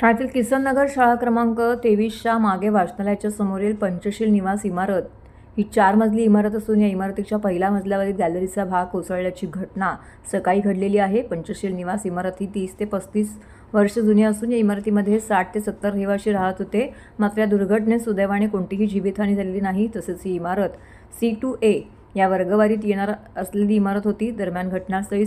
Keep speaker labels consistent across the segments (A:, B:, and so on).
A: ठाण्यातील किसननगर शाळा क्रमांक 23च्या मागे वाचनालयाच्या समोरील पंचशील निवास इमारत ही 4 मजली इमारत असून या इमारतीच्या पहिल्या मजल्यावरील गॅलरीचा भाग कोसळल्याची घटना सकाळी घडलेली आहे। पंचशील निवास इमारत ही 30 ते 35 वर्ष जुनी असून या इमारतीमध्ये 60 ते 70 रहिवासी राहत होते। मात्र या दुर्घटनेत सुदैवाने कोणतीही जीवितहानी झालेली नाही। तसेच ही इमारत C2A या वर्गवारीत येणार असलेली इमारत होती। दरम्यान घटनास्थळी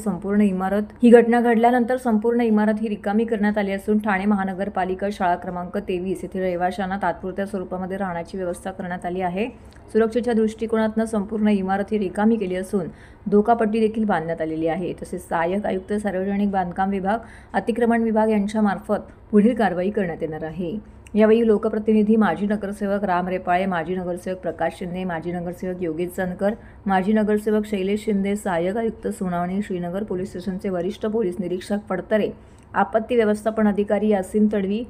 A: ही घटना घडल्यानंतर संपूर्ण इमारत ही रिकामी करण्यात आली असून ठाणे महानगरपालिका शाळा क्रमांक 23 येथील रहिवाशांना तात्पुरत्या स्वरूपामध्ये राहण्याची व्यवस्था करण्यात आली आहे। सुरक्षेच्या दृष्टिकोनातून संपूर्ण इमारत ही रिकामी केली असून धोकापट्टी देखील बांधण्यात आलेली आहे। तसेच सहाय्यक आयुक्त सार्वजनिक बांधकाम विभाग, अतिक्रमण विभाग यांच्या मार्फत पुढील कारवाई करण्यात येणार आहे। यावेळी लोकप्रतिनिधी माजी नगरसेवक राम रेपाळे, माजी नगरसेवक प्रकाश शिंदे, माजी नगरसेवक योगेश चंदकर, माजी नगरसेवक शैलेश शिंदे, सहाय्यक आयुक्त सुनावणी, श्रीनगर पोलीस स्टेशनचे वरिष्ठ पोलीस निरीक्षक पडतरे, आपत्ती व्यवस्थापन अधिकारी यासीन तडवी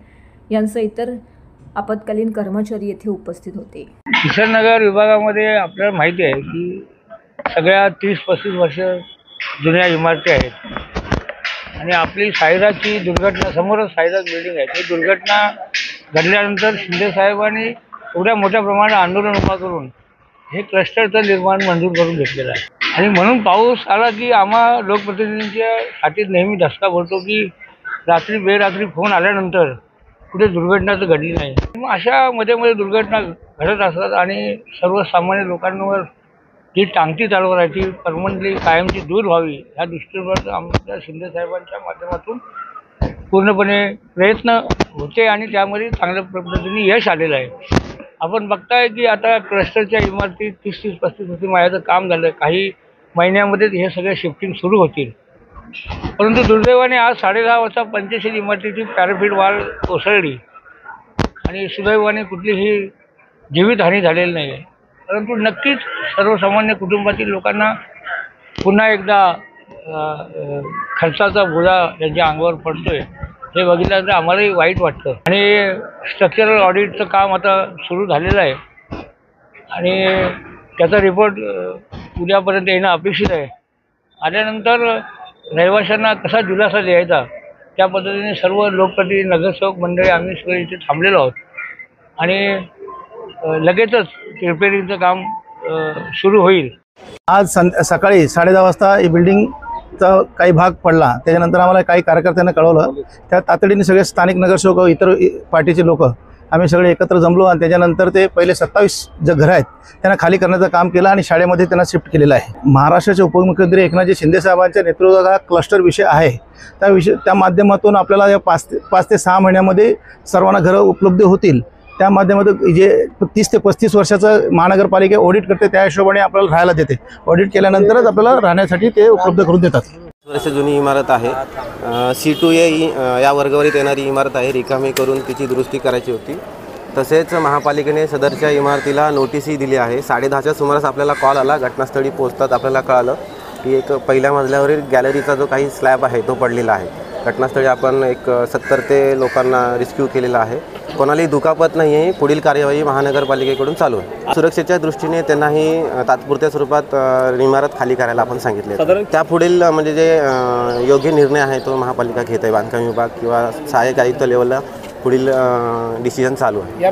A: यांसह इतर आपत्कालीन कर्मचारी येथे उपस्थित होते।
B: किसननगर विभागामध्ये आपल्याला माहिती आहे की सगळ्या 30-35 वर्ष जुन्या इमारती आहेत आणि आपली साईराची दुर्घटना, समोरच साईराज बिल्डिंग आहे, ती दुर्घटना घडल्यानंतर शिंदे साहेबांनी एवढ्या मोठ्या प्रमाणात आंदोलन उभा करून हे क्लस्टरचं निर्माण मंजूर करून घेतलेलं आहे। आणि म्हणून पाऊस आला की आम्हा लोकप्रतिनिधींच्या हातीत नेहमी धसका भरतो की रात्री बेरात्री फोन आल्यानंतर कुठे दुर्घटना तर घडली नाही। मग अशा मध्ये दुर्घटना घडत असतात आणि सर्वसामान्य लोकांवर जी टांगती तलवार आहे ती परमनंटली कायमची दूर व्हावी ह्या दृष्टीवर आमच्या शिंदे साहेबांच्या माध्यमातून पूर्णपणे प्रयत्न होते आणि त्यामध्ये चांगल्या पद्धतीने यश आलेलं आहे। आपण बघताय की आता क्लस्टरच्या इमारती 30-35 वर्ष माझ्याचं काम झालं, काही महिन्यामध्ये हे सगळे शिफ्टिंग सुरू होतील। परंतु दुर्दैवाने आज 10:30 वाजता पंचशील इमारतीची पॅराफिट वाल कोसळली आणि सुदैवाने कुठलीही जीवितहानी झालेली नाही आहे। परंतु नक्कीच सर्वसामान्य कुटुंबातील लोकांना पुन्हा एकदा खर्चाचा बोजा त्यांच्या अंगावर पडतोय हे बघितल्यानंतर आम्हालाही वाईट वाटतं। आणि स्ट्रक्चरल ऑडिटचं काम आता सुरू झालेलं आहे आणि त्याचा रिपोर्ट उद्यापर्यंत येणं अपेक्षित आहे। आल्यानंतर रहिवाशांना कसा दिलासा द्यायचा त्या पद्धतीने सर्व लोकप्रतिनिधी, नगरसेवक मंडळी आम्ही सगळे इथे थांबलेलो आहोत आणि लगेचच रिपेअरिंगचं काम सुरू होईल।
C: आज सकाळी 10:30 वाजता ही बिल्डिंगचा काही भाग पडला। त्याच्यानंतर आम्हाला काही कार्यकर्त्यांना कळवलं, त्या तातडीने सगळे स्थानिक नगरसेवक, इतर पार्टीचे लोक आम्ही सगळे एकत्र जमलो आणि त्याच्यानंतर ते पहिले 27 जे घरं आहेत त्यांना खाली करण्याचं काम केलं आणि शाळेमध्ये त्यांना शिफ्ट केलेलं आहे। महाराष्ट्राचे उपमुख्यमंत्री एकनाथजी शिंदे साहेबांच्या नेतृत्वात हा क्लस्टर विषय आहे, त्या माध्यमातून आपल्याला या 5 ते 6 महिन्यामध्ये सर्वांना घरं उपलब्ध होतील। त्या माध्यमातून जे 30 ते 35 वर्षाचं महानगरपालिका ऑडिट करते त्या हिशोबाने आपल्याला राहायला देते। ऑडिट केल्यानंतरच आपल्याला राहण्यासाठी ते उपलब्ध करून देतात।
D: वर्ष जुनी इमारत आहे, C2A या वर्गवारीत येणारी इमारत आहे, रिकामी करून तिची दुरुस्ती करायची होती। तसेच महापालिकेने सदरच्या इमारतीला नोटीसही दिली आहे। 10:30च्या सुमारास आपल्याला कॉल आला, घटनास्थळी पोहोचतात आपल्याला कळालं की एक पहिल्या मजल्यावरील गॅलरीचा जो काही स्लॅब आहे तो पडलेला आहे। घटनास्थळी आपण एक 70 ते लोकांना रिस्क्यू केलेला आहे। कोणालाही दुखापत नाही आहे। पुढील कार्यवाही महानगरपालिकेकडून चालू आहे। सुरक्षेच्या दृष्टीने त्यांनाही तात्पुरत्या स्वरूपात इमारत खाली करायला आपण सांगितले। त्यापुढील म्हणजे जे योग्य निर्णय आहे तो महापालिका घेत आहे, बांधकाम विभाग किंवा सहाय्यक आयुक्त लेवलला पुढील डिसिजन चालू आहे।